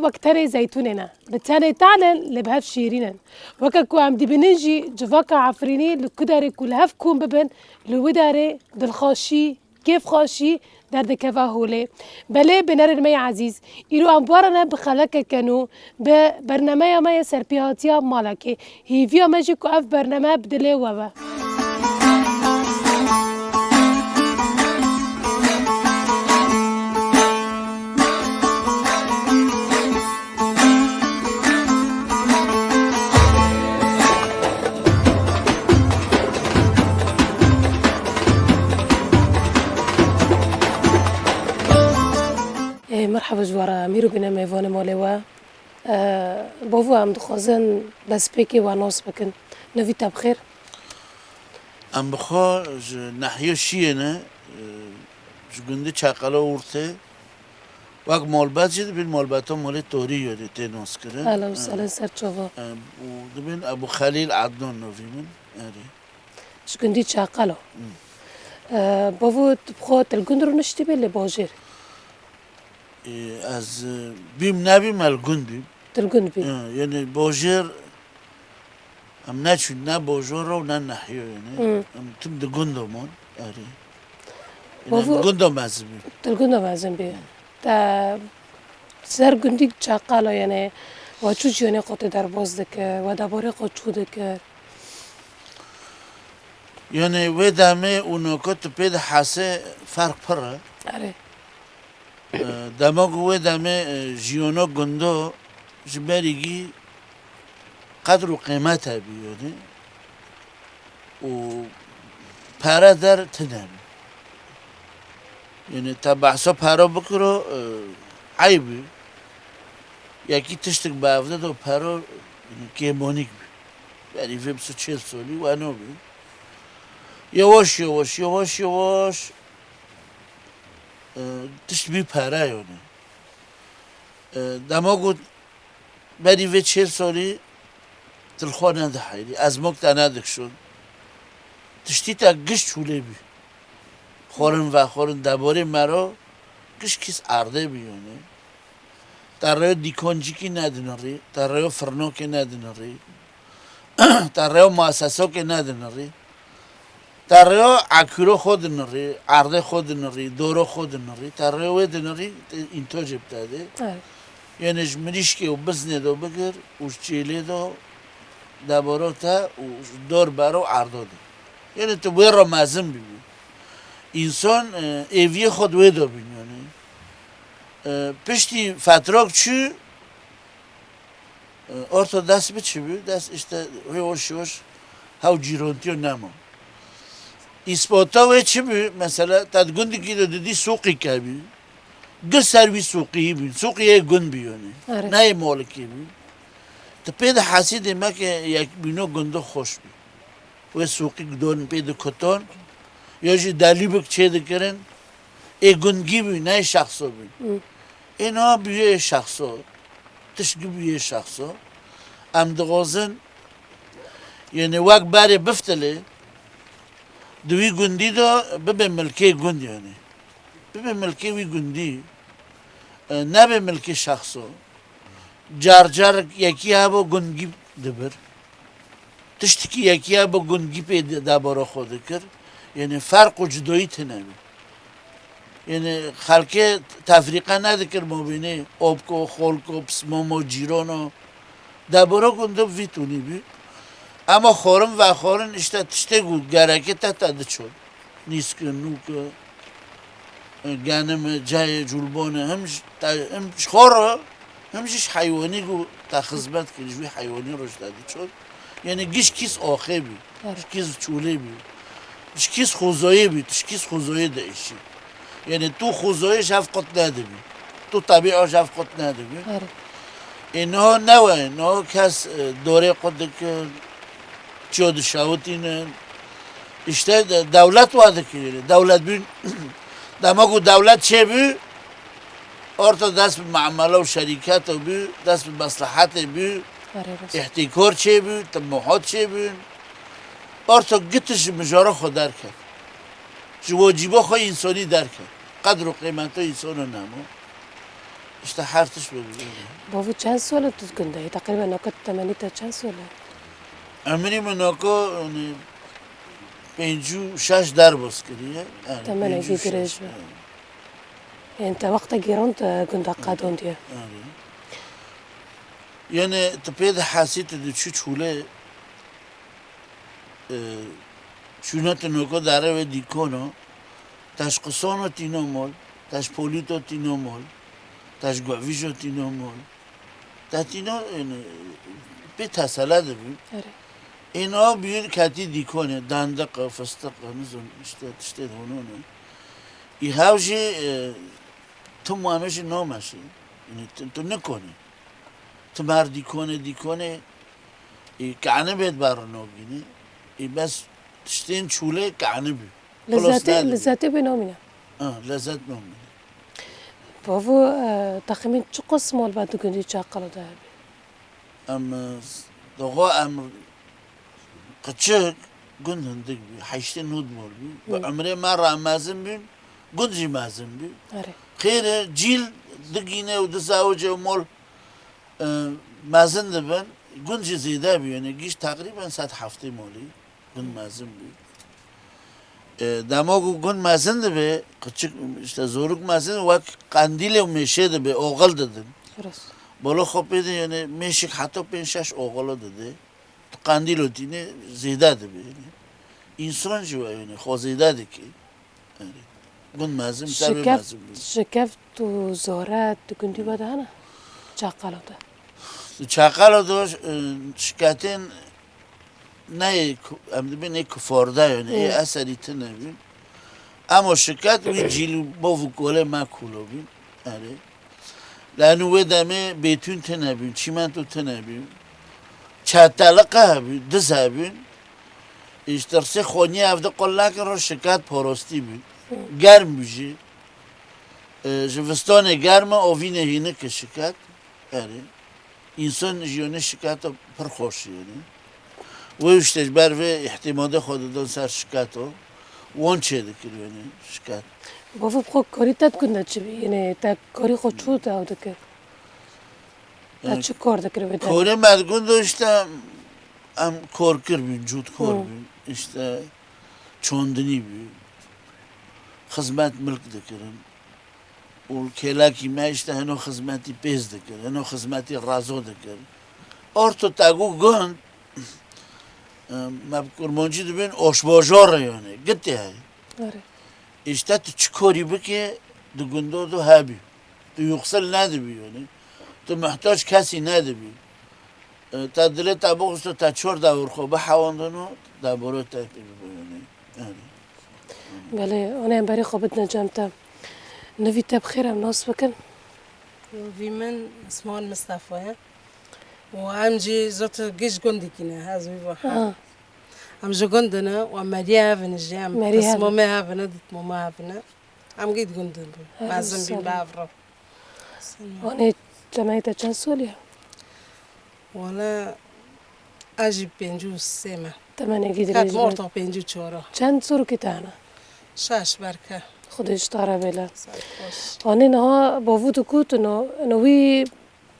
وقتني زيتوننا بتاني تعلن لبهف شيرينا وكاكو عم دي بننجي جفاكا عفريني لكداري كل هف كون ببن لوداري دالخاشي كيف خاشي درد كفا هولي بلي بنر المي عزيز إلو أنبارنا بخلقة كانوا ببرنامج ما سربياتيا مالكي هي فيا ماجيكو أف برنامج بدلي وبا مرحبا جوارا ميرو بنا ميفون مولوا بوفو عم دخوزن بس بيكي وانوس بكن نويتا بخير ام بخوا ناحیه شیه جگنده چاقالا ورته وقت مالبات جد بین مالباتا مال توری یاده تنوس کرد اهلا وسهلا سر تشوفا ودبین ابو خلیل عدنان نوی من اری جگندی چاقالو بوفو تبخو تلقند رو نشتی بلی باجر از بیم نبیم الگند بیم تلقند بی یعنی باجر ام نه چون نه باجر رو نه ناحیه یعنی ام تم دگندمون اری بوفو گندم مزه بیم تلقند مازن بی تا سر گندی چاقالو یعنی و چو جیانی قطع در باز دکر و دباره قطع چو دکر یعنی و دمه اونو که تو پید حاسه فرق پره آره دماغ و دمه جیانا گنده جبریگی قدر و قیمت بیاره و پره در تنم یعنی تا بحثا پره بکرو عیبی یکی تشتک بافده دو پره کیمونیک بی یعنی فیم 40 سالی و انو بی یواش یواش یواش یواش تشت بی پره یعنی دماغو بری و 40 سالی تلخوا ندهیدی از مکت ندک شد تشتی تا گشت چوله بی خورن و خورن دباره مرا گشت کس عرده بیونه در رای دیکانجی که ندنری در رای فرنو که ندنری در رای مؤسسا که ندنری در رای عکورو خود نری عرده خود نری دورو خود نری در رای وید نری اینطور جب داده یعنی جمریش که بزنه دو بگر وش چیله دو دبارو تا و دور برو عرده ده یعنی تو باید را مزم ببین انسان ایوی خود ویدو بین یعنی پشتی فتراک چی ارتا دست به چی بید دست اشتا هوش هوش هاو جیرانتیو نمو اثباتا و چی بید مثلا تدگندی که دیدی سوقی که بید گل سروی سوقی بید سوقی یک گند بیونه نه مالکی بید تا پید حسید ما که یک بینو گنده خوش بید و سوقی دون پید کتان یا جی دلی بک چه دکرن ای گندگی بید نه شخصا بید اینا بیه شخصا تشگی بیه شخصا ام دغازن یعنی وقت باری بفتله دوی گندی دا ببه ملکه گند یعنی ببه ملکه وی گندی نه به ملکه شخصا جار جار یکی ها با گندگی دبر تشتی که یکی ها با گندگی پی دبارا خود کر یعنی فرق و جدایی تنمی یعنی خلقه تفریقه ندکر مبینه آب کو خول کو پسمام و جیران و دبارا گنده ویتونی بی اما خورم و خورن اشته تشته گود گرکه تده شد نیست که نو که گنم جای جلبانه همش خوره همش حیوانی گو تا خدمت کنیش بی حیوانی روش داده شد یعنی گیش کیس آخه بی کیس چوله بی کیس خوزایی بی کیس خوزایی دایشی یعنی تو خوزایی شفقت نده بی تو طبیعه شفقت نده بی اینا نوه اینا کس دوره قد که چود شاوتینه اشته دولت واده کنه دولت بین دماغو دولت چه بی ارتا دست به معامله و شریکت بی دست به مصلحت بی احتکار چه بی طموحات چه بی ارتا گتش مجاره خود در کرد جو واجبا خود انسانی در کرد قدر و قیمت انسان رو نمو اشتحرتش ببین. بابا چند سال تو گنده تقریبا نکت تمنی تا چند ساله عمری مناکو یعنی 56 در باز کریه. تمنی گیدرش انت وقت گیران تا گنده قدون دیه یعنی تپید حسیت دو چوله چونات نوکو داره و دیکونو تاش قصانو تینو مول تاش پولیتو تینو مول تاش گویجو تینو مول تا تینو به تسلط بیم اینا بیون کتی دیکونه دندق فستق نزون işte دونونه ای هاوجی تو مانوش نامشی یعنی تو نکنی تو مر دیکونه ای کعنه بید برانوگینی ای بس تشتین چوله کعنه بی لذتی بنامینه لذت نامینه بابا تخمین چه قسم مال بعد گندی چه قلو ده بی دقا قچک گند هندگ بی حیشتین نود مال بی و عمره ما را مازن بی گندجی مازن بی خیره جیل دگینه و دزاوجه و مال مازن دبن گندجی زیده بی یعنی گیش تقریبا 100 هفته مالی گند مازن بی دماغو گند مازن دبه قچک işte zoruk مازن وک قندیل و میشه دبه اوغل دادن بالا خوب بده یعنی میشک حتی 5-6 اوغلا داده قندیل دینه زیده ده بیانی انسان جوا یعنی خو زیده ده که گند مازن تبه مازن بید شکفت و زارت گندی باده هنه چه قلو ده چاقالو دوش شکاتین نه امده نه کفارده یعنی ای اثری تنه بین اما شکات وی جیلو باو کوله ما کولو بین آره لانو و دمه بیتون تنه بین چیمنتو تنه بین چهتلقه بین دزه بین اشترسه خونی افده قلق رو شکات پاراستی بین گرم بیجی جوستان گرم آوینه هینه که شکات آره انسان جیونه شکات پر خوشی یعنی و اشتش بر و احتمال خود دان سر شکاتو وان چه دکر یعنی شکات بابا بخو کاری تد کنده چی بی یعنی تا کاری خود چو تا او دکر تا چه کار دکر بده کاری مدگون داشتم ام کار کر بین جود کار بین işte چوندنی بین خدمت ملک دکرن و کلاکی ما işte هنو خدمتی پیز دکر هنو خدمتی رازو دکر ارتو تاگو گند ما کرمانجی دبین آشباجار یعنی گتی های işte تو چکاری بکی دو گندو دو هبی تو یخسل ندبی یعنی تو محتاج کسی ندبی تا دلت تا بخوست تا چور دور خوبه حواندنو دا برو تا یعنی بله انا هم برای خوابت نجام تا نوی تب خیرم ناس بکن وی من اسمان مصطفى وامجي زوت جيش جندي كنا هذا ويبقى ام جندنا وماريا هافن الجام اسمه ما هافن دت ماما هافن ام جيت جندن مازن بين بافرو انا جمعيت چند ساليه وانا اجي بينجو سيما تمانية جديد كانت مرتو بينجو چورا چند سور كتانا شاش بركه خودش داره بله آنی نه با وجود کوت نوی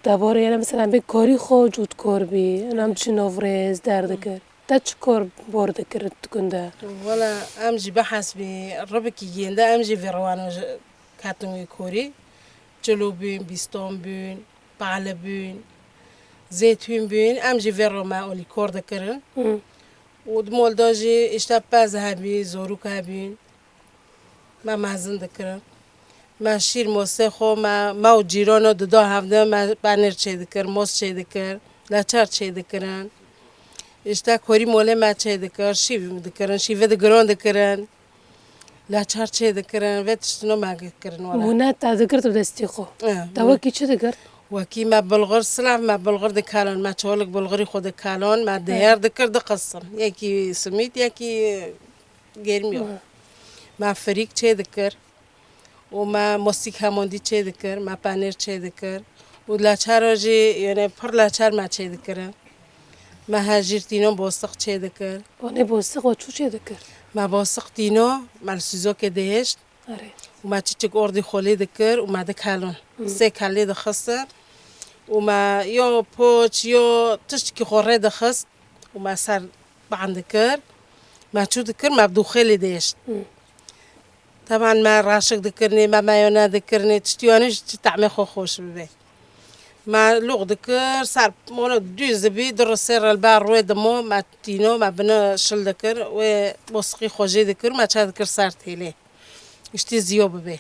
درباره یعنی مثلا به کاری خود جود کار بی نم چی نوروز درد کرد تا چه کار برد کرد کنده ولا امجي بحث بربك يندا امجي فيروانو كاتمي كوري جلوبين بيستون بين بعلبين زيتون بين امجي فيرو ما اولي كور دكرن ودمول داجي اشتبا ذهبي زوروك هبين ما مازن دکرم ما شیر موسیقی ما و جیرانو دو هفته ما پنیر چه دکر موس چه دکر لاچار چه دکرن اشتا کوری موله ما چه دکر شیو دکرن شیو دکران دکرن لاچار چه دکرن وقتشتنو ما دکرن ولا منات تا ذکرت بدستی خو تا وکی چه دکر وکی ما بلغر سلاف ما بلغر دکالان ما چالک بلغری خود دکالان ما دیار دکر دقسم یکی سمیت یکی گرمیو ما فریک چه دکر و ما موسیقی هماندی چه دکر ما پنیر چه دکر و لاچار جی یعنی پر لاچار ما چه دکرم ما هجیر تینو باسق چه دکر آنه باسق و چو چه دکر ما باسق تینو مال سوزو که دهشت و ما چیچک اردی خولی دکر و ما دکالون 3 کله دخستن و ما یا پوچ یا تشتكي خوره دخست و ما سر بعند كر ما شو ذكر ما بدو خيلي ديش طبعا ما راشق ذكرني ما مايونا ذكرني تشتيوانيش تعمل خوش ببي ما لوغ ذكر صار مونا دوز بي در سر البار روي دمو ما تينو ما بنا شل ذكر و بوسقي خوجي ذكر ما تشا ذكر صار تيلي اشتي زيو ببي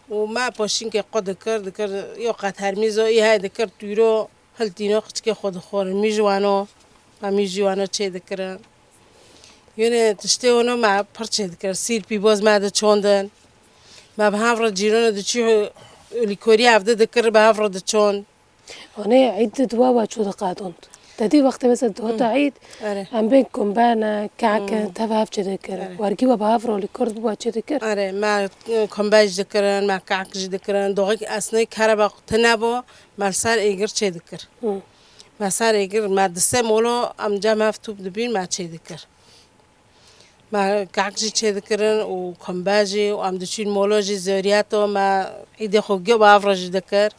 وما باشين که قد ذكر يو قد هرميزو هاي ذكر تيرو هل تينو قد خود خور ميجوانو ما ميجوانو چه ذكرن یعنی تشتهونو ما پرچه ذكر سير بي باز ما ده چوندن ما بهافر جيرون ده چي لیکوری عبده ذكر بهافر ده چون أنا عيد دوا وشو دقاتون تدي وقت بس دوا تعيد أم بين كومبانا كعكة تبهاف كذا كر وارجيوا بهافرو لكرد بوا كذا كر آره ما كومباج ذكرن ما كعك ذكرن دوغي أصلا كهرباء تنابو ما صار إيجر كذا ذكر ما صار إيجر ما دسته مولو أم جامع فتوب دبين ما كذا ذكر ما كعكجي چه ذكرن و كومباجي و ام دچين مولوجي زورياتو ما عيد خوجي بافرج ذكر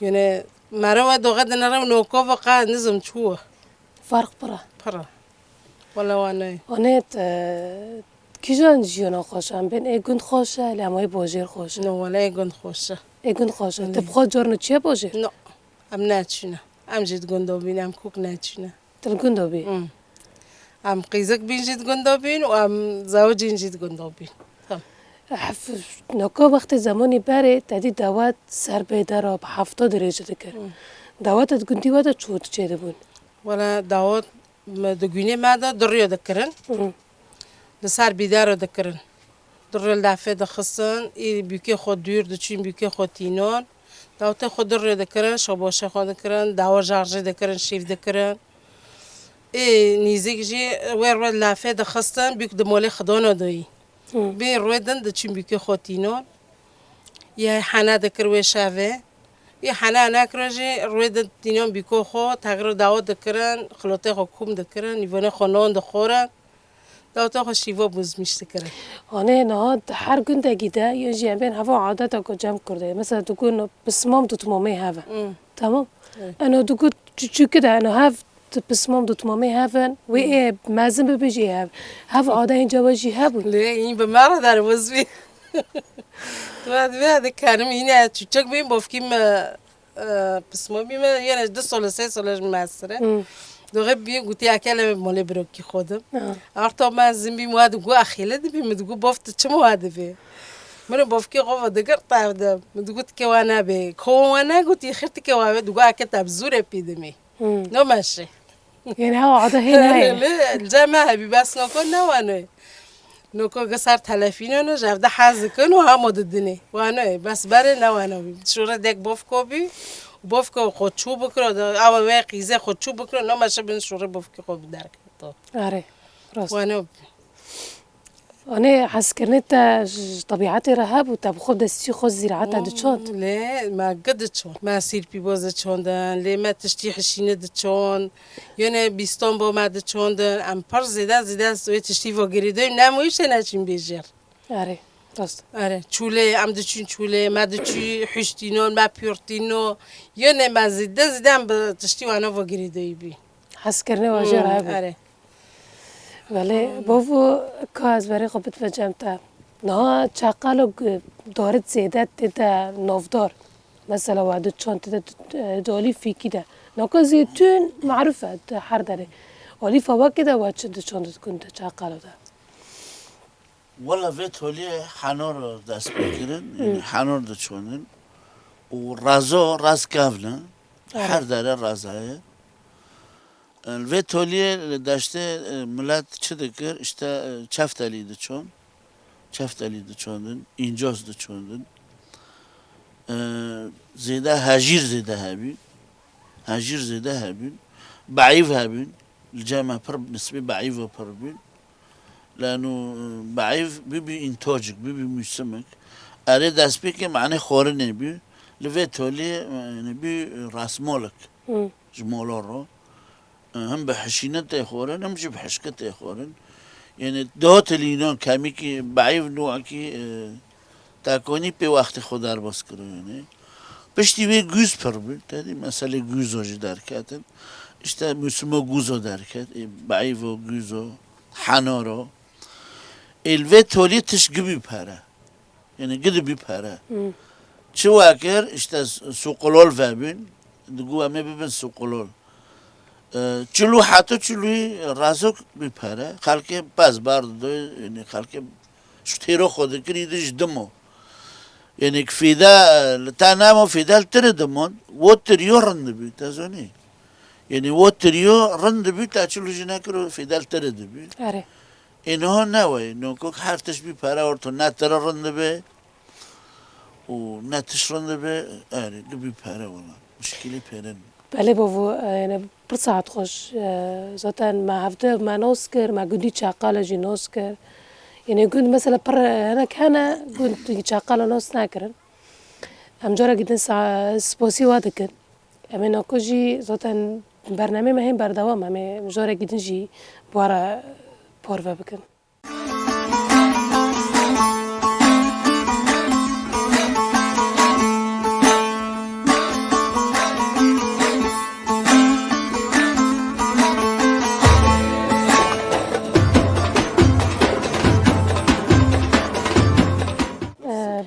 يعني ما روا دو غد نرو نوكو بقى نزم شو فرق برا ولا وانا أنا كيجان جيونا خوشة أم بين إيجون خوشة لاموي بوجير خوشة نو ولا يقول خوشة إيجون خوشة تبخو جورنا چيه بوجير نو ام ناتشنا ام جيت قندو بين ام كوك ناتشنا تلقون دوبي ام قيزك بين جيت قندو بين وام زوجين جيت قندو بين حف نوكو وقت زمانی بره تدی دوات سر بیدار با 70 درجه دکر دوات تگندی ودا چود چه دبون ولا داوت دقيني ماذا دريو ذكرن لسار بيدارو ذكرن دريو الدافع دخصن إيه بيكي خود دور دچين بيكي خود تينون داوت خود دريو ذكرن شباشه خود ذكرن داو جارجي ذكرن شيف ذكرن إيه نيزيك جي وير الدافع دخصن بيك دمولي خدانو دوي بين رويدن دچين بيكي خود تينون يا حنا ذكر وشافه یه حنا نکرده روی دنیام بیکو خو تغییر داوت دکرن خلاطه خو کم دکرن نیونه خانان دخورن داوت خو شیوا بوز میشته کرد. آنه نه هر گنده گیده یا جنبین هوا عادت اگه جمع کرده مثلا دکون بسمام دوت مامی هوا تمام انا دکون چو کده انا هف بسمام دوت مامی هفن و ای مزن ببیجی هف عاده اینجا واجی هبون لی این به مرا در وزبی تو هذا كان هنا تشك بين بوفكيم بسمو بيما يعني 2 سال 3 سال ماسره دو غبي قلت يا كلام مولي بروكي خودم ارتو ما زمبي مواد جو اخيله دبي مدغو بوفت تشمو هذا في من بوفكي قوه دقر طاب مدغوت كوانا بي كوانا قلت خرت كوا دغو كتاب زور ابيدمي نو ماشي يعني هو عاده هنا الجامعه بس نكون وانا نوكو قصار تلفينه جافده حاز كن وهم ضدني وانا بس بري وانا شورا ديك بوفكو بي بوفكو خود شو بكره او واقيزه خود شو بكره نو ماشي بن شورا بوفكو خود بدرك تو اره راست وانا أنا حس كرنت طبيعتي رهاب وتبخد دستي خو زراعتها دشون لا ما قد تشون ما سير بي بوز تشون دان لي ما تشتيح الشين دشون يعني بيستون بو ما دشون دان ام بر زيدا سوي تشتي فوغريدو نامويش انا چين بيجر آره راست آره چوله ام دچین چوله ما دچی حشتینون ما پیورتینو يعني ما زيدا ام تشتي وانا فوغريدو بي حس كرني واجه رهاب آره ولی بابو کاز برای خوبت فجمته نه چاقالو دارت زیادت ده نافدار مثلا وعده چون ده دالی فیکی ده نکه زیتون معروفه ده هر داره ولی فواکه ده وچه ده چون ده کنده چاقالو ده والله فيت هولي حنور داس بكرن يعني حنور ده چونن و رازو راز كافنا هر داره رازایه الویتولیه داشته ملت چه دکر işte çefteliydi çon çefteliydi çondun incozdu çondun زيدا هاجير زيدا هابين هاجير زيدا هابين بعيف هابين الجامعة برب نسبة بعيف وبربين لأنه بعيف بيبي إنتاجك بيبي مسمك أريد أسبيك معناه خورن بي الويتولي يعني بي راس مالك جمالارو هم به حشینه تخورن هم جب حشکه تخورن یعنی دو تلینان کمی که بعیف نوع که تاکنی به وقت خود در باز کرده یعنی پشتی وی گوز پر بود تدی مسئله گوزوش درکتن işte Müslüman guzo derken bayvo guzo hanoro elve toli tiş gibi para yani gidi bir para çuvaker işte sukolol verbin dugu ame bibin sukolol çulu hatı çulu razok bir para halke baz bardo yani halke ştero khodu kridi jdemo yani fida tanamo fidal tredemon wotter yorn bi tazoni يعني ووتريو رند بيت أشلو جناكرو في دال ترد بي آره إنه نوى إنه كوك حرتش بي بارا ورتو ناتر رند بي وناتش رند بي آره بي بارا والله مشكلة بارن بله بابا يعني برساعت خوش زاتن ما هفته ما نوسكر ما قدي شاقالة جي نوسكر يعني قد مثلا بر أنا كان قد شاقالة نوس ناكرن أم جرا جدا سبوسي وادكن أمين أكوجي زاتن برنامه مهم بردوام همه جاره گیدن جی بارا پارو بکن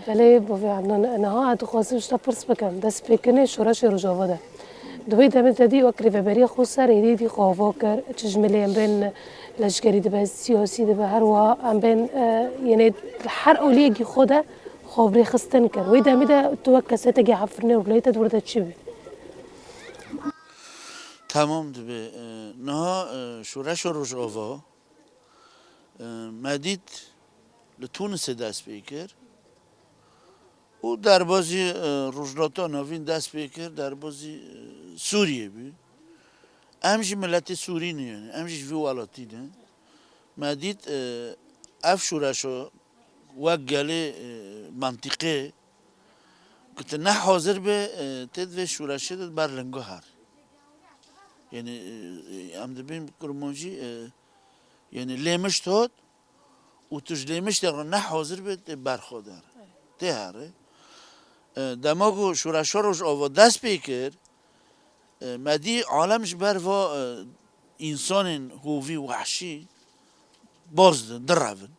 بله بابی عمنا نها عدو خواستم شتا پرس بکن دست بکنه شورش رجاوه ده دوی دمت دادی و کریفبری خسر ایدی خواه کر چجملی ام بین لشکری دبه سیاسی دبه هر وا ام بین یعنی هر اولیگی خوده خبری خستن کر وی دمی ده تو کسی تگی حفرنه و بلیت دورده چی بی تمام دبه نه شورش رجاوه مدید لتونس دست بیکر او در بازی روزناتا نوین دست بیکر در بازی سوریه بی امجی ملت سوری نه یعنی امجی وی والاتی نه مدید اف شورشو وگله منطقه کت نه حاضر به تد و شورشه داد بر لنگو هر یعنی ام دبیم کرمانجی یعنی لیمش تاد و توش لیمش داره نه حاضر به برخوادر ده هره دماغو شورش روش آوا دست بیکر مدی عالمش بر و انسان هوی وحشی باز درون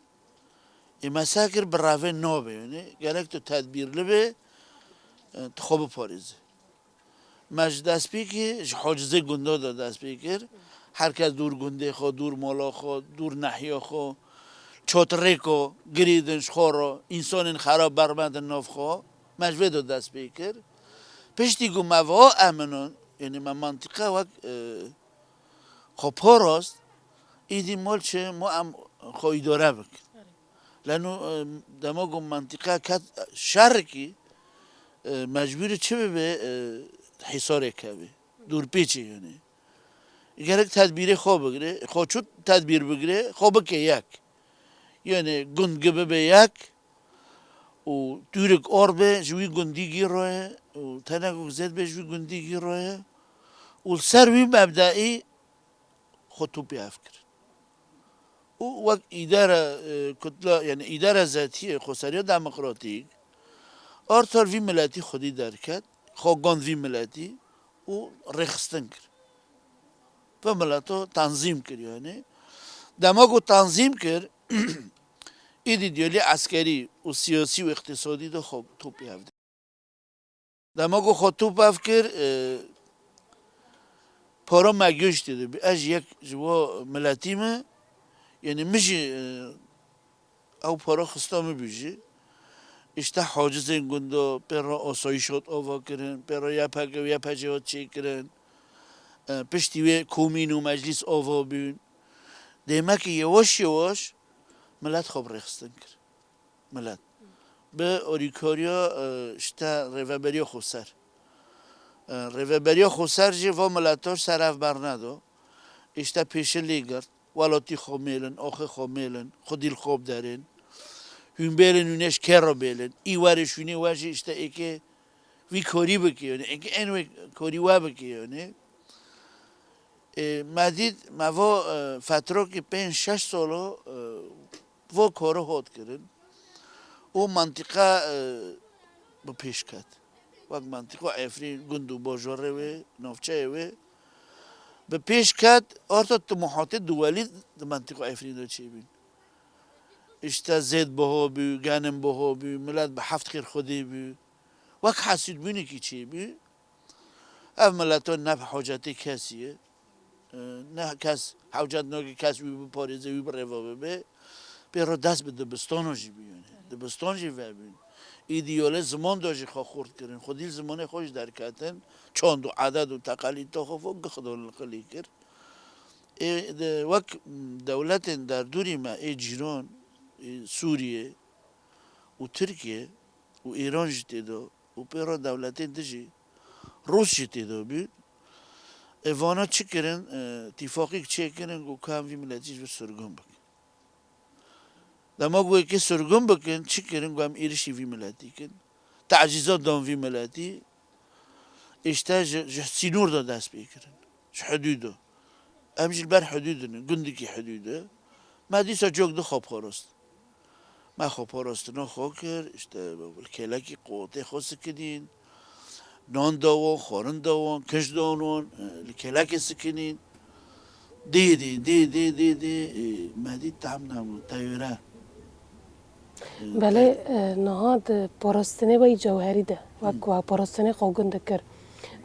مساکر براوه نابه یعنی گرک تو تدبیر لبه تخوب پاریزه مج دست بیکر حاجزه گنده دا دست بیکر هر کس دور گنده خو دور مالا خو دور نحیا خو چوتره کو گریدنش خورا انسان خراب برمند ناف خو مجوه دو دست بیکر پشتی گو موا امنون یعنی من منطقه وک خو پاراست ایدی مال چه ما هم خواهی داره بکن لانو دما گو منطقه کت شر کی مجبور چه به حصار کبه دور پیچه یعنی گرک تدبیر خواب بگیره خواه چود تدبیر بگیره خواب که یک یعنی گند گبه به یک و دورک آر به جوی گندی گیره و تنگو زد به جوی گندی گیره و سروی مبدعی خود توپی افکر و وقت اداره کتلا یعنی اداره ذاتی خسری دموکراتیک آرتار وی ملتی خودی درکت خواگان وی ملتی و رخستن کرد و ملتو تنظیم کرد یعنی دماغو تنظیم کرد ایدئالی عسکری و سیاسی و اقتصادی دو خوب توپی هفته دماغو خود توپ افکر پارا مگوش دیده بی از یک جوا ملتیمه یعنی میشه او پارا خستامه بیجی işte hacizin gündo pera asayişat ava kirin, pera yapacağat çey kirin, pişti ve kominu meclis ava bün. Demek ki yavaş yavaş millet xabrexstin kir. Millet. Be orikarya işte reveberiya xusar. Reveberiya xusar ji va millettar seraf bernado. İşte peşeli gert. Walati xamelin, axi xamelin, xudil xab derin. Hümbelin üneş kera belin. İvari şuni vaji işte eke vi kori bıkıyor. Eke en ve kori va bıkıyor. Madid mava fatro ki 5-6 solo vo koro hot kirin. O mantıka bu peşkat. وقت منطقه عفرین گند و باجره و نافچه و به پیش کد آرتا طموحات دولی در منطقه عفرین دو چی بین اشتا زید بها بی گنم بها بی ملت به هفت خیر خودی بی وقت حسید بینی که چی بی اف ملتان نه حاجتی کسیه نه کس حاجت ناگه کس وی بپاریزه وی بروا ببه بیرا دست به دبستان جی بیونه دبستان جی ببین ایدیاله زمان داشتی خواه خورد کردن خودی زمان خوش در کتن چند و عدد و تقالید تا خواه گخدال القلی کرد وک دولت در دوری ما ای جیران سوریه و ترکیه و ایران جتی دو و پیرا دولتین دجی روس جتی دو بید ایوانا چی کرن اتفاقی چی کرن گو کام وی ملتیش به سرگون بکن دما گوی که سرگون بکن چی کرن گو هم ایرشی وی ملتی کن تعجیزات دان وی ملتی اشتا سینور دا دست بیکرن حدوده امجل بر حدودنه گندی که حدوده ما دیسا جوک دو خواب خواست ما خواب خواستنا خواه کر اشتا کلکی قوته خواست کدین نان داوان خورن داوان کش داوان کلکی سکنین دی مدی تام نمو تایوره بله نهاد پرستنه وی جوهری ده و پرستنه خوگن دکر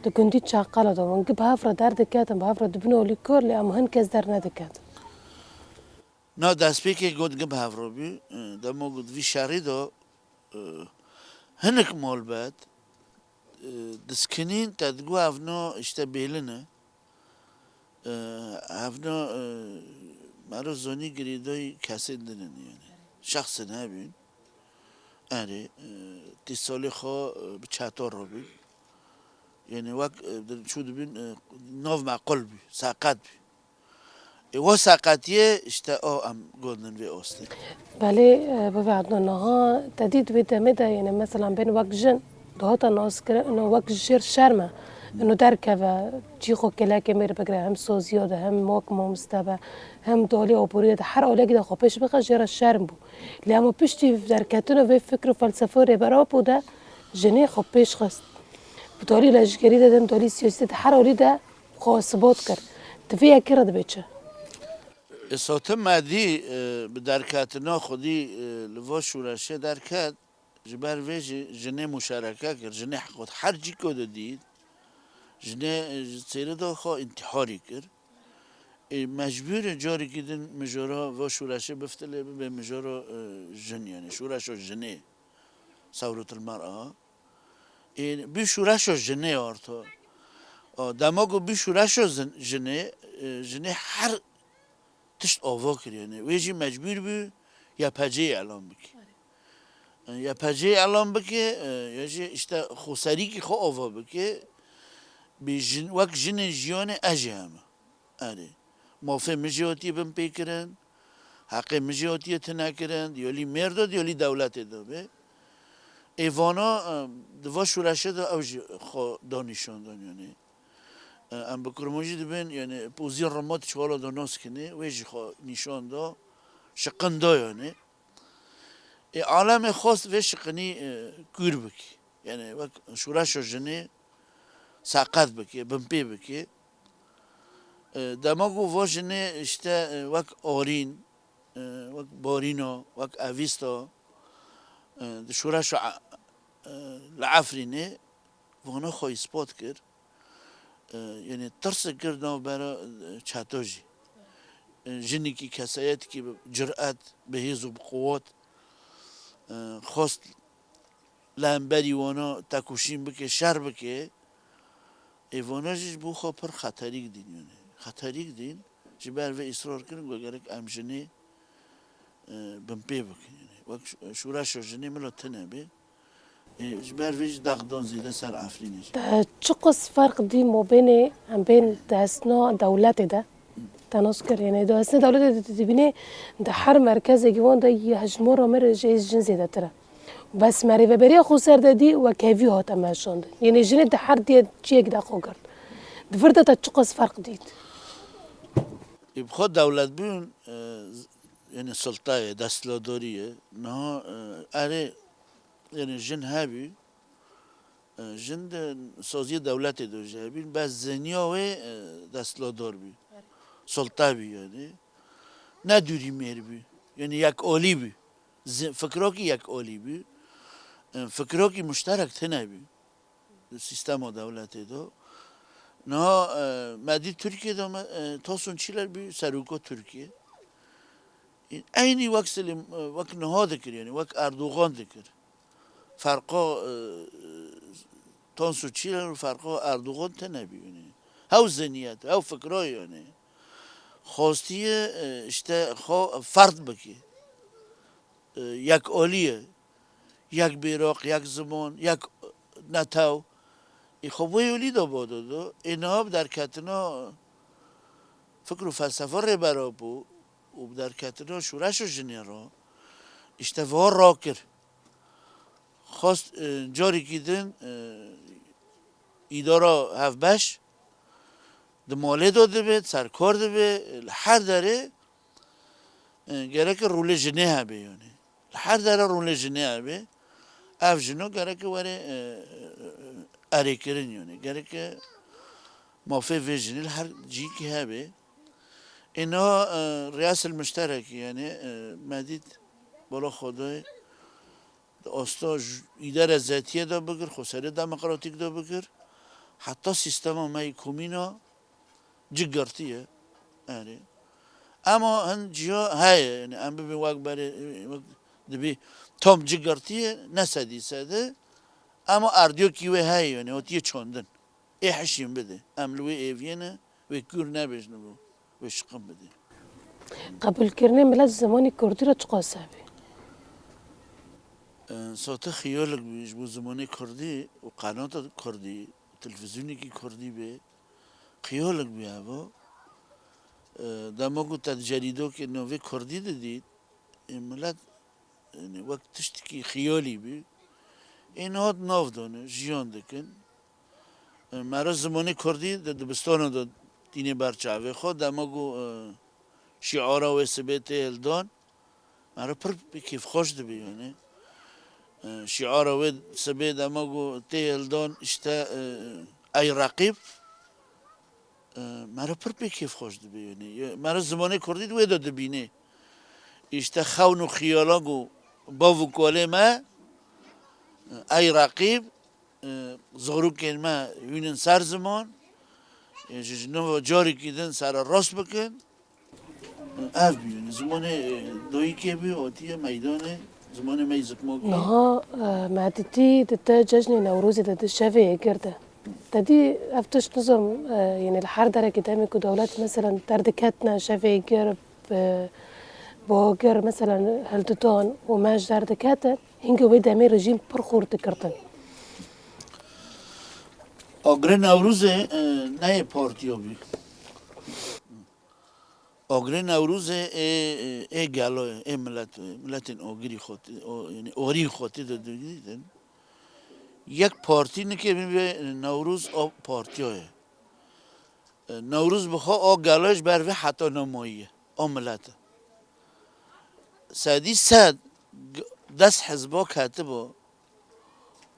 دکندی چاقاله ده وانگی به هفره در دکاتم به هفره دبنه ولی کر لی ام هن کس در ندکات نه دست پیکی گود گب هفره بی دما گود وی شری دا هنک مال بد دسکنین تدگو افنا اشتا بیلنه افنا مرا زونی گریدای کسی دنن یعنی شخص نبین اره تی سالی خواه به چطور رو بین یعنی وقت شو دبین ناف معقل بی ساقت بی و ساقتیه اشتا ام گوندن وی آسته بله ببعدنا نها تدید ویدامه ده یعنی مثلا بین وقت جن دهاتا ناس کرد انه وقت جیر شرمه انه درکه و جیخو کلاکه میره بگره هم سوزیاده هم موکمو مستبه هم دالی آبوریده ده هر آلگی ده خوبش بخواه جیر شرم بو لی اما پشتی درکتون و فکر و فلسفه رو برا بوده جنه خوبش خست بدالی لجگری دادم دالی سیاسی ده هر آلی ده خواه ثبات کرد تفیه کرد بچه اسات مدی به درکتنا خودی لوا شورشه درکت جبر ویج جنه مشارکه کرد جنه حقوق هر جی کد دید جنه سیره دا خواه انتحاری کرد مجبور جاری کردن مجارا و شورشه بفتله به مجارا جن یعنی شورش جنه ثورت المرأة بی شورش جنه آرتا دماغو بی شورش جنه هر تشت آوا کرد یعنی ویجی مجبور بی یا پجه اعلام بکی یا پجه اعلام بکی یا işte خسری که خو آوا بکی بی جن وقت جن جیان اجی همه آره مافه مجیاتی بم پیکرن حق مجیاتی تنکرن دیالی مرد دیالی دولت دا به ایوانا دوا شورشه دا اوجی خو دانشان یعنی ام بکرموجی دبن یعنی پوزی رمات چوالا دا ناس کنه ویجی خو نشان دا شقن دا یعنی عالم خاص و شقنی کور بکی یعنی وقت شورش جنه ساقت بکی بمپی بکی دماغو واجنه işte وقت آرین وقت بارینا وقت اویستا شورش لعفرینه وانا خواهی اثبات کرد یعنی ترس کردن برای چطاجی جنی که کسایت که جرأت به هیز و بقوات خواست لنبری وانا تکوشیم بکه شر بکه ایوانا جیش بو خواه پر خطریک دین یعنی خطریک دین جی بر و اصرار کردن و گرک امجنه بمپی بکن یعنی وقت شورش جنه ملا تنه بی جی بر ویج دقدان زیده سر افرینه جی چه قص فرق دی ما بین هم بین دستنا دولت ده تناس کر یعنی دستنا دولت ده تبینه ده هر مرکز گیوان ده یه هجمار امر جیز جن زیده تره بس مری و بری خو سر دادی و کیفی هات امشاند یعنی جن ده هر دی چیک ده خو کرد دفرده تا چه قص فرق دید بخواد دولت بیون یعنی سلطه دستلاداریه نه اره یعنی جن هبی جند سازی دولت دو جابین بس زنیا و دستلادار بی سلطه بی یعنی نه دوری میر بی یعنی یک اولی بی فکرها که یک اولی بی فکرها که مشترک تنه بی سیستم و دولت دو نه مدی ترکیه دا تاسون چیلر بی سروکا ترکیه اینی وقت نها دکر یعنی وقت اردوغان دکر فرقا تانسو چیلر و فرقا اردوغان تنبی یعنی هاو زنیت هاو فکرای یعنی خواستیه işte فرد بکی یک اولیه یک بیراق یک زمان یک نتاو ای خب ویولی دا بادا دا اینها در کتنا فکر و فلسفه ری برا بو و در کتنا شورش و جنیرا işte وار را کر خواست جاری کیدن ایدارا هفبش دماله داده بید سرکار ده بید هر داره گره که رول جنه هبه یعنی هر داره رول جنه هبه اف جنو گره که وره اره کرن یعنی گره که مافه و جنه هر جی که هبه اینا ریاس المشترکی یعنی مدید بالا خدای استا ایدار ذاتیه دا بگر خساره دموکراتیک دا بگر حتی سیستم مای کومینا جگرتیه یعنی اما هن جیا های یعنی ام ببین وقت برای دبی تام جگرتیه نسدی سده اما اردیو کیوه های یعنی اوتیه چوندن ای حشیم بده املوی ایوینه و کور نبیشنه بو و شقم بده قبول کردن ملت زمانی کردی را چقدر صعبه ساعت خیالک بیش بو زمانی کردی و قنات کردی تلویزیونی کی کردی به خیالک بیا با دماغو تد جریدو که نوی کردی دید ملت وقت تشتی کی خیالی بی این هات ناف دانه جیان دکن مرا زمانی کردی دبستان دا دینه برچاوه خود دماغو شعارا و سبت هلدان مرا پر کیف خوش دبی یعنی شعار و سبه دماغو تهلدان işte ای رقیب مرا پر به کیف خوش دبیونی مرا زمانه کردید و داده بینه işte خون و خیالاگو با وکاله ما ای رقیب زغرو کلمه وینن سر زمان جنو جاری کردن سر راست بکن اف بیونی زمانه دوی که بی آتیه میدانه زمان ميزك موكي نها معدتي دتا ججن نوروزي دتا الشافعي كرده تدي افتش نظام يعني الحر درك قدامك ودولات مثلا دردكاتنا شافعي كرب بوغر مثلا هلتتون وماش دردكاتا هنگا ويدا مي رجيم برخور تكرتن اگرن نوروزه نه پارتیو بی آگری نوروزه ای گلاه ای ملت آگری خودی یعنی آری خودی دادن یک پارتی نکه به نوروز آب پارتیه نوروز بخواه آ گلاهش بر و حتی نماییه آ ملت سادی ساد دست حزبا کاتبا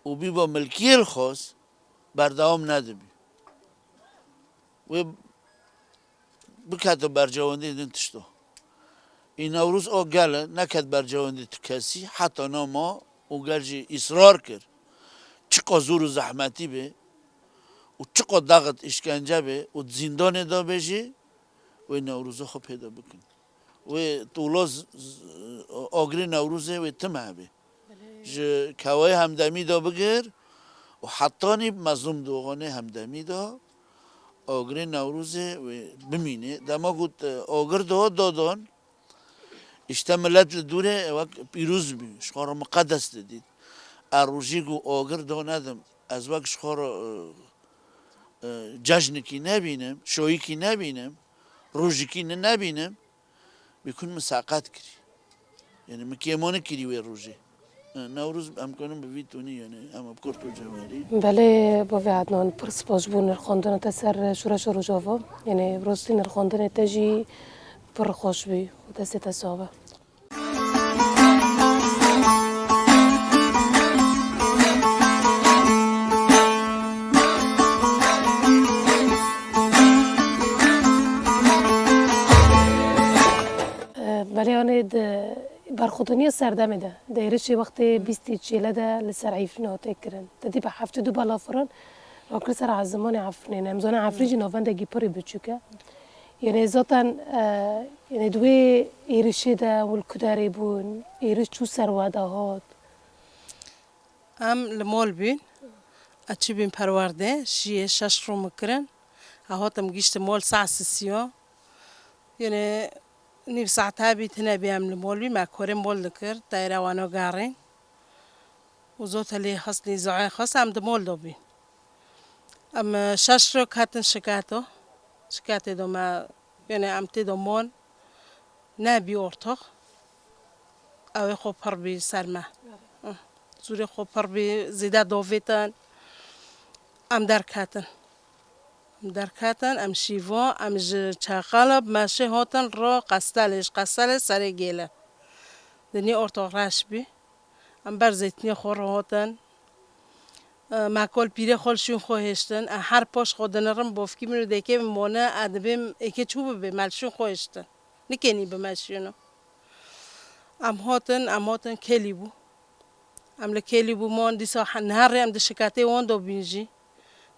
و بی با ملکیه خاص بردوام نده بی و بکات برجواندی دن تشتو این نوروز او گله نکات برجواندی تو کسی حتی نما او گلجی اصرار کرد چقدر زور و زحمتی به و چقدر ضغط اشکنجه به و زندان دا بجی و نوروز خو پیدا بکن و طولاز آگری نوروزه و تمه به کوای همدمی دا بگر و حتی نی مظلوم دوغانه همدمی دا آگری نوروزه و بمینه دما گفت آگر دادان işte ملت دوره وقت پیروز بی شخار مقدس دید اروجی گو آگر داندم از وقت شخار جشن کی نبینم شوی کی نبینم روزی کی نبینم بیکن مساقات کری یعنی مکیمانه کری و روزی نوروز امکانم بویتونی یعنی اما بکرتو جواری بله با عدنان پرس باجبون الخاندن تسر شورش روجاوا یعنی روستین الخاندن تجی پر خوش بی و دست تصابه برخوتنی سردمه ده دایرش وقتی بیستی چیله ده لسر عفرین هاته کرن تدی به هفته دو بالا فران راکل سر از زمان عفرین امزان عفرین جنوبنده گیپری بچوکه یعنی ذاتن یعنی دوی ایرشی ده والکداری بون ایرش چو سرواده هات ام لمال بین اچی بین پرورده شیه 6 رو مکرن هاتم گیشت مال ساعة سیا یعنی نیف ساعتها بیت نبیم لمال بین مکوره مال دکر دایره وانو گارین و زوت لی خاص لی زعای خاص ام دمال دو بین ام 6 رو کاتن شکاته دو ما یعنی ام تی دو مال نبی ارتاق او خو پر بی سرما زوری خو پر بی زیده دویتن ام درکاتن ام شیوا ام چاقالب ماشه هاتن را قستلش سر گیله دنی ارتاق راش بی ام بر زیتنی خور هاتن ماکل پیره خالشون خوهشتن هر پاش خودن رم بافکی منو دکه مونه ادبیم اکی چوب به مالشون خوهشتن نکنی به ماشینو ام هاتن کلی بو ام لکلی بو مان دیسا نهار ام دشکاته وان دو بینجی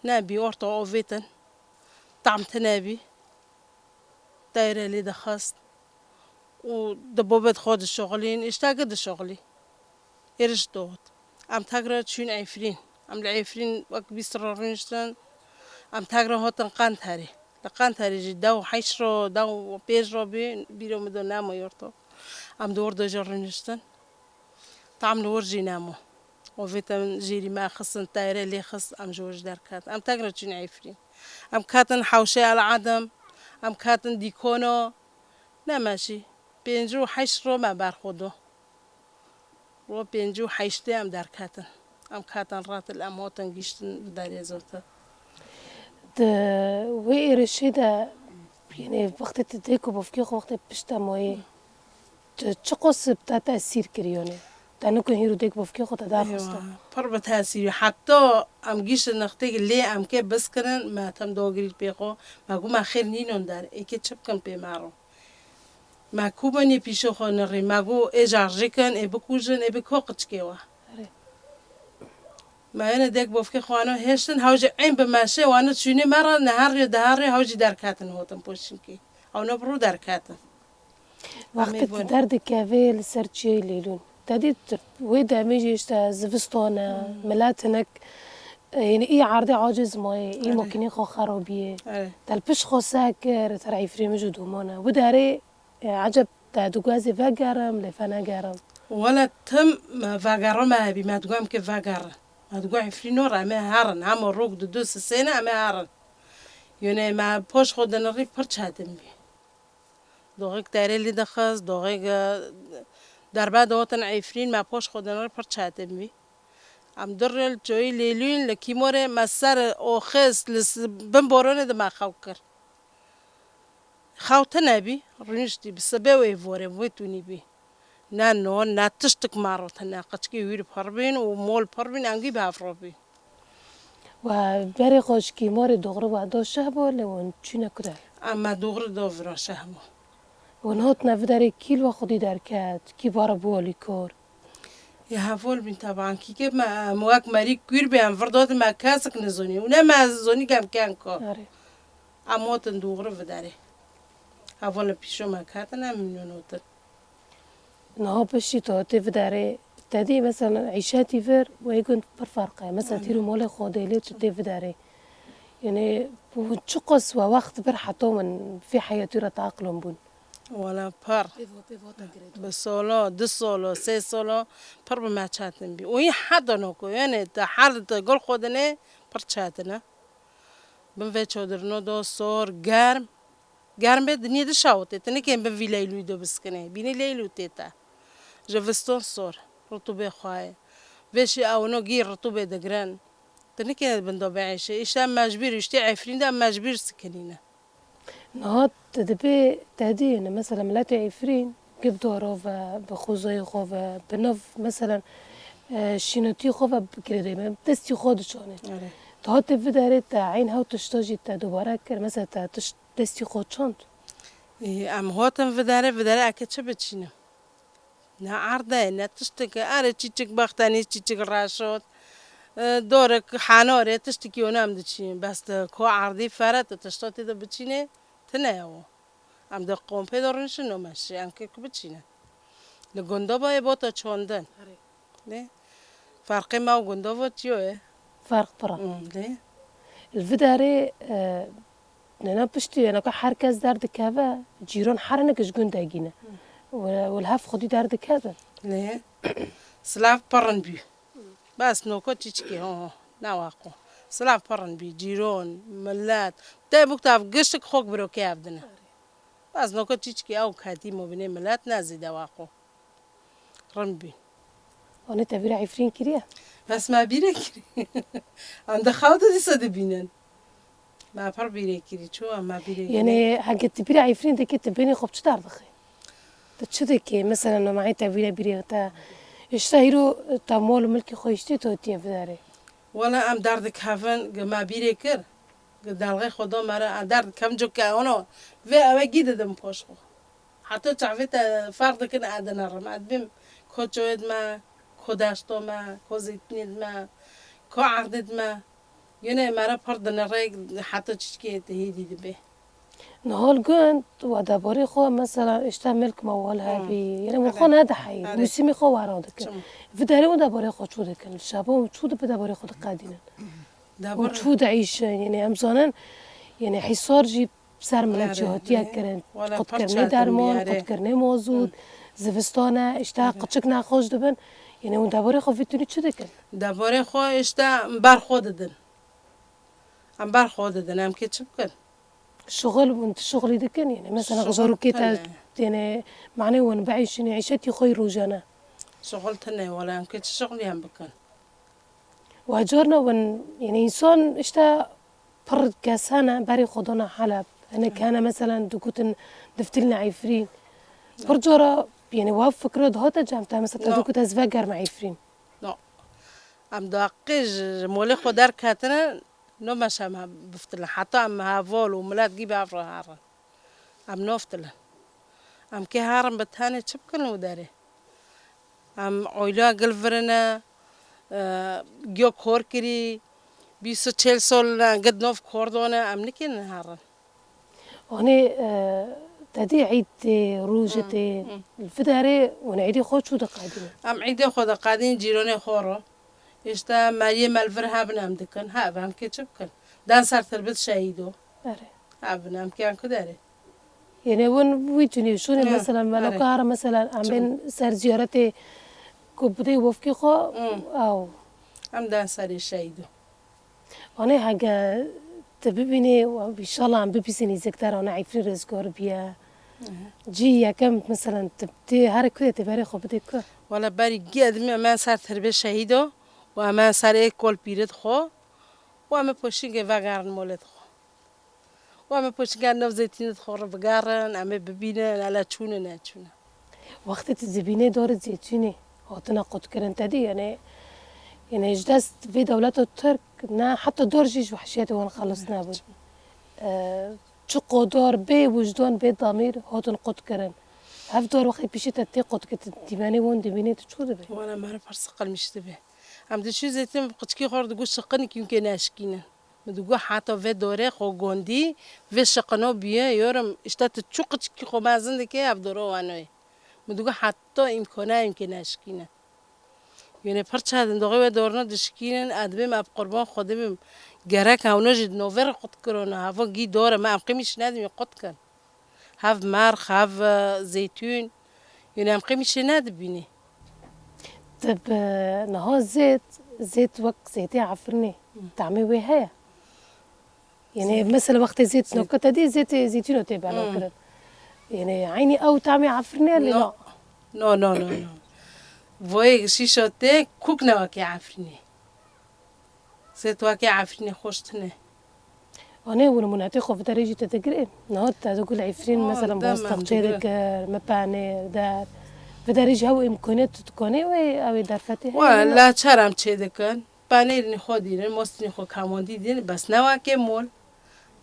نبی ارتاق اویتن طعم تنابي دايرة لي دخست ودبوبت خود الشغلين اشتاقد شغلي إرش دوت ام تاقرا تشون عفرين ام العفرين وقت بيسترارنشتن ام تاقرا هاتن قانتاري لقانتاري جي داو حيشرو داو بيجرو بيرو مدو نامو يورتو ام دور دو جرنشتن طعم لورجي نامو وفيتامين جيري ما خصن دايرة لي خص ام جوج داركات ام تاقرا تشون عفرين ام كاتن حوشي على عدم ام كاتن ديكونو نماشي بينجو حشرو ما برخودو و بينجو حشتي ام در كاتن ام كاتن رات الاموتن گيشتن بداري زوتا وی ایرشی ده یعنی وقتی تدیکو بافکی خو وقتی پشت مایی چه قصب تا تأثیر کریونه تنو که هیرو دیک بافکی خو تدار خسته پر بتاثير حتى ام گيشت نختي لي ام كي بس كرن ما تم دوغري بيقو ما قو ما خير نينون دار اكي تشبكن بيمارو ما كوبني بيشو خنري ما قو اجارجكن اي بكوجن اي بكوقتكيوا ما انا ديك بوفكي خوانو هشتن هاوجي عين بماشي وانا تشوني مره نهار دهاري هاوجي دركاتن هوتن بوشنكي او نبرو دركاتن وقتی درد کاوی لسر چی لیلون تدید وید همیشه تا زفستانه ملاتنک یعنی ای عرض عاجز مای ای ممکنی خو خرابیه تلپش خو ساکر ترعی فریمجو دومانه و داره عجب تا دوگازی وگرم لفنه گرم ولا تم فاقر ما هبي ما تقوم كيف فاقر ما تقوم في نور أما هارن هم الروق دوس السنة أما هارن يعني ما بوش خدنا ري برش هاتم بي دوغيك داري اللي دخص دوغيك دربا دوتن عفرين ما بوش خدنا ري برش هاتم بي ام درل جوي ليلون لكيموري مسار او خس لس بمبورون ده ما خوكر خوتنا بي رنشتي بسبوي فوري ويتوني بي نانو ناتشتك مارت ناقشكي وير بحربين ومول بحربين انجي بافروبي و بری خوش کیمار دوغرو و داشه باله و چی نکده اما دوغر دوفرا شهمو و نهات نفداری کیل و خودی درکت کی بارا بوالی کار يا هفول بين طبعا كي ما مواك ماري كوير بين فردات ما كاسك نزوني ولا ما زوني كم كان كو آره اموت دوغر فداري هفول بيشو ما كاتنا منونوت نه بشی تا تفداری تدی مثلا عیشاتی فر و یکن پر فرقه مثلا تیرو مال خودلی تو تفداری یعنی بو چقص و وقت بر حتی من في حياتي را تعقلم بون ولا بار بسولو دو سولو سه سولو پر بما چاتن بي وي حدا نوكو يعني تحرد تقول خودنه پر چاتنه بن في چودرنو دو سور گرم به دنیا دشاوته تنه که بن وی لیلو دو بسکنه بینی لیلو تیتا جوستون سور رطوبه خواه وشي او نو گیر رطوبه دگرن تنه که بن دو بعيشه ايش مجبور اشتي عفرين ده مجبور سكنينه نهات تدبي تهدي يعني مثلا ملاتي عفرين جيب دورو و بخوزای خو و بنف مثلا شینوتی خو و بکره ما دستی خودشونه تا تفداری تا عین هاو تشتاجی تا دوباره کر مثلا تا دستی خود چند ام هاتم فداره اكيد چه بچینه نه عرضه نه تشتكي أنا تشتك بختاني تشتك راشوت دورك حانوري تشتكي ونام دشين بس كو عرضي فرت تشتوتي ده بتشينه تناو ام ده قوم پیدا شنو ماشي انك بتشينه لگندوبا بوتا چوندن نه فرقی ما و گندوبا چیه؟ فرق برا نه الفداري ننا بشتي أنا كحركز دارد كذا جيران حرنكش جندا جينا والهاف خدي دارد كذا نه سلاف پرن بی بس نوکو چیچکی ها نواقو سلاف پرن بی جیران ملت ده بکتاف گشتک خوک برو که عبدنا بس نوکو چیچکی او کهتی مبینه ملت نزیده واقو رن بی أنا تبير عفرين كريه بس ما بیره کری عند خواهد دیسا دبینن ما پر بیره کری چو ما بیره کری يعني حاجة تبير عفرين ده كده بيني خب شو تعرف خي تشده كي مثلا إنه معي تبير بيري تا اشتهيرو تمول ملكي خويشتي توتي فداري ولا ام دردك هفن ما بیره کر دلغه خدا مرا درد کم جو که آنو و اوه گیده دم پاش خو حتی تعویت فرد کن عدن رم عدبیم که جوید ما که داشتو ما که زیتنید ما که عقدید ما یعنی مرا پردن رای حتی چیزی تهیدی به نهال جند ودباري خو مثلا اشتا ملك موالها بي يعني مخون هذا حي ويسمي خو ورادك فداري ودباري خو شو دكن الشابو شو بدباري خو قادين دبر وشو عيش يعني امزانن يعني حصار جي بسر ملت جهاتي كرن قد كرني درمان قد كرني موجود زفستانه اشتا قچك نخوش دبن يعني ودباري خو فيتوني شو دكن دبر خو اشتا بر خود دن ام بر خود دن ام که چه بکن الشغل وانت شغلي دكن يعني مثلا غزارو كيتا يعني معناه وانا بعيش يعني عيشتي خير روجانا شغل تنه ولا ام که چه شغلی هم بکن وهجرنا ون يعني إنسان اشتا برد كاسانا بري خدنا حلب أنا كان مثلا دوكوتن دفتلنا عفرين برجورا يعني وهاب فكرة هاتا جامتا مثلا دوكوت أزفاجر مع عفرين نه ام دقیق مولی خود در کاتنا نو مشام بفتله حتی ام هاول و ملات جیب عفره هارن ام نفتله ام که هارن بتهانه چه بکنه داره ام عیلا گلفرنا گیو کار کری 24 سال قد نوف كوردونا ام نكين هارن أنا تدي عيد روجتي الفداري ونعيدي خوش شو دقادين ام عيدي خود قادين جيراني خورا اشتا مريم الفرها بنام دكن ها بهم كي تشبكن دان صار تربت شهيدو أري ها بنام كان كداري يعني ون ويجوني شوني مثلا ملوكارا مثلا عم بين سر زيارتي كوبدي وفكي خو أو ام دان صار شهيدو أنا حاجة تبيني وإن شاء الله عم ببيسني زكتار أنا عارفين رزقور بيا جي يا كم مثلا تبتي هارك كده تباري خو بدك ولا باري جد ما صار تربت شهيدو وما صار كل بيرد خو وما بوشين وگارن مولد خو وما بوشين نف زيتين خو وگارن ام ببینن على چونه نه چونه وقت تزبيني دور زيتوني هاتنا قد كرن تدي يعني إجداست في دولة الترك نا حتى دور جيش وحشياتي وان خلصنا بود شقو دور بي وجدان بي ضمير هاتن قد كرن هف دور وقت بيشي تتي قد كت ديماني وان ديماني تشود بي وانا ما اعرف ارسقل مش تبه عم دشي زيتين قدكي خورد گوش شقنك يمكن اشكينا مدغو حتى في دوره خو گوندي في شقنو بيه يورم اشتات تشقچكي خو مازندكي ابدورو وانوي مدغو حتى امكانه يمكن اشكينا يعني پرچه دندقی و دورنا دشکینن ادبیم اب قربان خودم گرک هونج نوور قط کرونه هوا گی داره ما قیمش ندیم قط کن هف مرخ هف زيتون يعني قیمش ندبینی طب نهار زيت وقت زيتي عفرني تعمي وياها يعني مثلا وقت زيت نوكتا دي زيتون تبع نوكرن يعني عيني او تعمي عفرني اللي لا نو وای شیشاته کوک نواکی عفرینی زیت واکی عفرینی خوشتنه أنا والمناطق في درجة تتقرأ نهار تقول عفرين مثلا بوستقجيرك مباني دار في درجة هو إمكانيات تكوني أو دار فتح ولا چرم چه دکن پنیر خودی ماست خود کماندی دین بس نواکی مول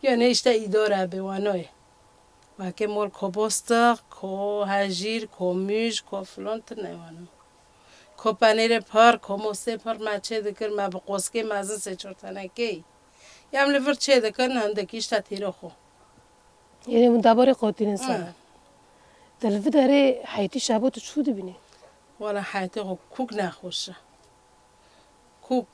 یا نشته ایداره به وانوی و که مول کو بستق کو هجیر کو میش کو فلان تنوانم کو پنیر پر کو موسه پر ما چه دکر ما به قسکه مازن سه چهار تنکی یم لیور چه دکر هندکیش تا تیرو خو یعنی اون درباره قاطی انسان دلوی داره حیاتی شبا تو چود بینی والا حیاتی خو کوک نخوشه کوک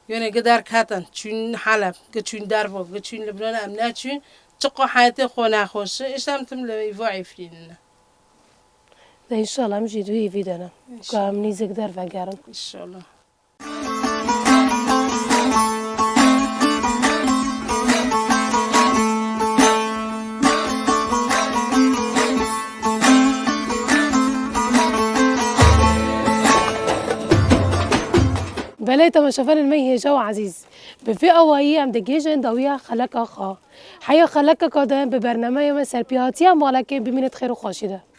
یعنی قدر کاتن چون حلب چون دربا چون لبنان ام نه چون چقو حیاتی خو نخوشه اشتم تم لبی وعی فرینه ده انشالله هم جدوی ویدانم که هم نیزک در وگرن انشالله بله تماشافان المي جو عزيز بفي أوائي ام دقيجن دوية خلق خا حيا خلق قادم ببرنامج مسار بياتي مالك بمينة خير وخاشده